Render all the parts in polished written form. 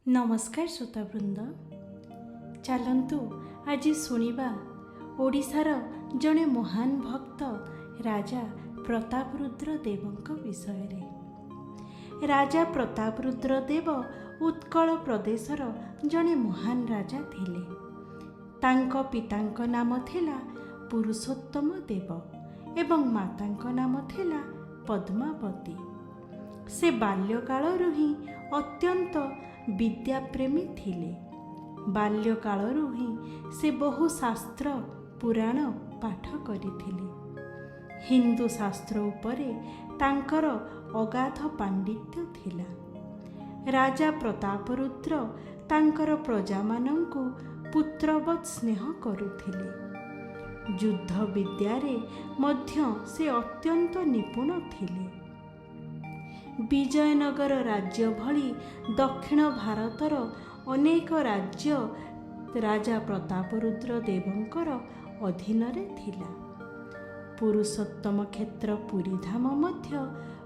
नमस्कार श्रोतावृंद, चलतु आज शुणा ओडिशार जड़े महान भक्त राजा प्रतापरुद्र देवଙ୍କ विषय। राजा प्रतापरुद्र देव उत्कल प्रदेशर जड़े महान राजा थिले। तांको पितांको नाम थिला पुरुषोत्तम देव एवं मातांको नाम थिला पद्मावती। से बाल्यकालरू ही अत्यंत विद्याप्रेमी थिले। बाल्यकालरू ही से बहु शास्त्र पुराण पाठ करिथिले। हिंदू शास्त्र उपरे तांकर अगाध पांडित्य थिला। राजा प्रतापरुद्र तांकर प्रजामानंकु पुत्रवत स्नेह करुथिले। युद्ध विद्यारे मध्य से अत्यंत निपुण थिले। विजयनगर राज्य भली दक्षिण भारतर अनेक राज्य राजा प्रतापरुद्र देवंकर अधीन रे थिला। पुरुषोत्तम क्षेत्र पुरीधाम मध्य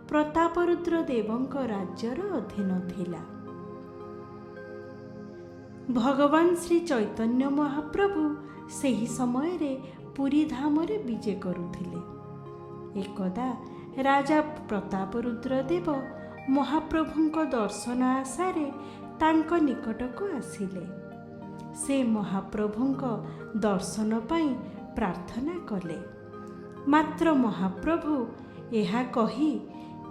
प्रतापरुद्र देवंक राज्यर अधीन थिला। भगवान श्री चैतन्य महाप्रभु सेही समय रे पुरीधाम रे विजय करुथिले। एकदा राजा प्रतापरुद्र देव महाप्रभुंक दर्शन आशारे तांक निकटको आसिले। से महाप्रभुंक दर्शन पाई प्रार्थना कले। मात्र महाप्रभु एहा कही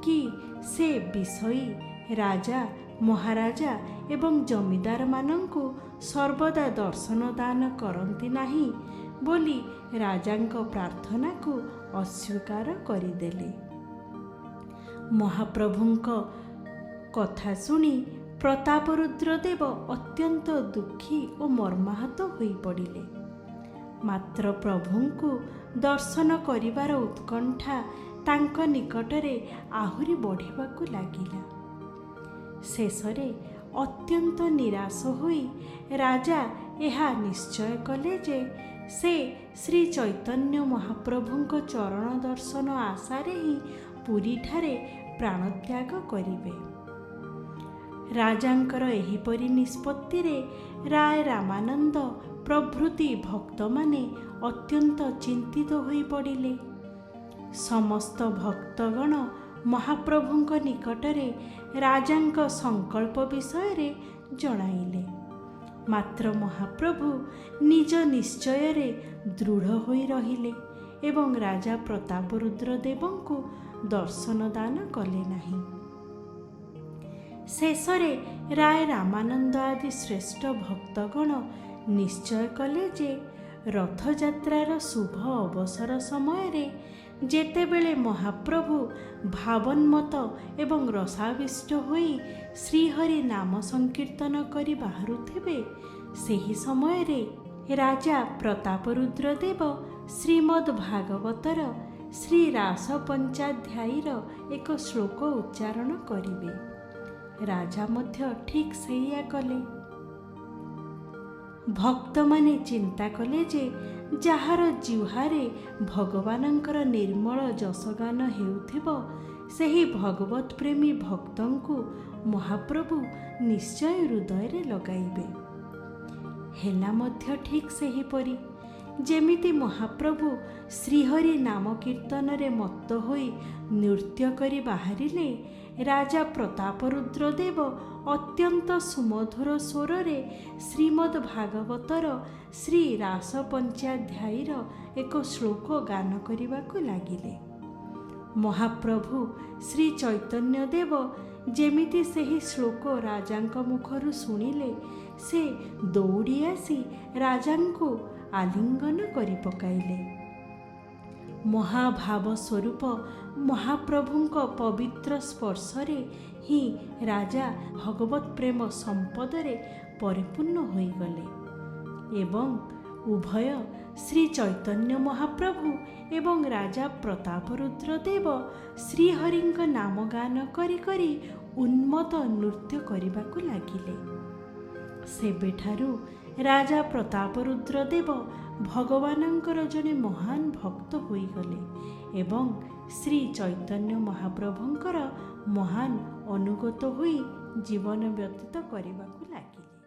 कि से विषयी राजा महाराजा एवं जमीदार मानंकु सर्वदा दर्शन दान करंती नाही बोली राजांक प्रार्थना को अस्वीकार करिदेले। महाप्रभुंक कथा सुनी प्रतापरुद्र देव अत्यंत दुखी और मर्माहत होई पड़िले। मात्र प्रभुंकु दर्शन करिवार उत्कंठा तांक निकटरे आहुरी बढ़िबाकु लागिला। शेषरे अत्यंत निराश होई राजा एहा निश्चय कले जे से श्री चैतन्य महाप्रभुंक चरण दर्शन आशारे ही पुरी ठारे प्राणत्याग करिवे। राजांकर एहिपरि निष्पत्ति रे राय रामानंद प्रभृति भक्त माने अत्यंत चिंतित होई पड़िले। समस्त भक्तगण महाप्रभुंक निकटरे राजांक संकल्प विषय रे जणाइले। मात्र महाप्रभु निज निश्चय रे दृढ़ होई रहिले एवं राजा प्रतापरुद्र देवंकु दर्शन दान कले नाही। शेषरे राय रामानंद आदि श्रेष्ठ भक्तगण निश्चय कले जे रथयात्रार शुभ अवसर समय रे जेतेबेले महाप्रभु भावन्मत एवं रसाविष्ट होई श्रीहरि नाम संकीर्तन करी बाहरुथिबे, सेही समय रे राजा प्रतापरुद्र देव श्रीमद् भागवतर श्री रास पंचाध्यायीर एक श्लोक उच्चारण करिवे। राजा मध्य ठीक सेया कले। भक्त माने चिंता कले जे जाहार जिह्वारे भगवानंकर निर्मल जसगान हेउथिबो सेही भगवत प्रेमी भक्तंकु महाप्रभु निश्चय हृदय रे लगाइबे। हेला मध्य ठीक सेही परी जेमिति महाप्रभु श्रीहरि नाम कीर्तन रे मत्त होई नृत्य करी बाहरिले, राजा प्रतापरुद्र देव अत्यंत सुमधुर स्वर रे श्रीमद् भागवतर श्री रास पंचाध्यायीर एक श्लोक गान करिबाकु लागिले। महाप्रभु श्री चैतन्य देव जेमिति सेही श्लोक राजांक मुखरु शुणिले, से दौड़ी आसी राजांकु आलिंगन करि पकाइले। महाभाव स्वरूप महाप्रभुंक पवित्र स्पर्शरे ही राजा भगवत प्रेम संपदरे परिपूर्ण होई गले एवं उभय श्री चैतन्य महाप्रभु एवं राजा प्रतापरुद्र देव श्रीहरिंक नाम गान करी करी उन्मत्त नृत्य करिबाकु लागिले। सेबेठारु राजा प्रतापरुद्र देव भगवानंकर जने महान भक्त होई गले एवं श्री चैतन्य महाप्रभुंकर महान अनुगत होई ଜୀବନ ବ୍ୟତୀତ କରିବାକୁ ଲାଗିଲେ।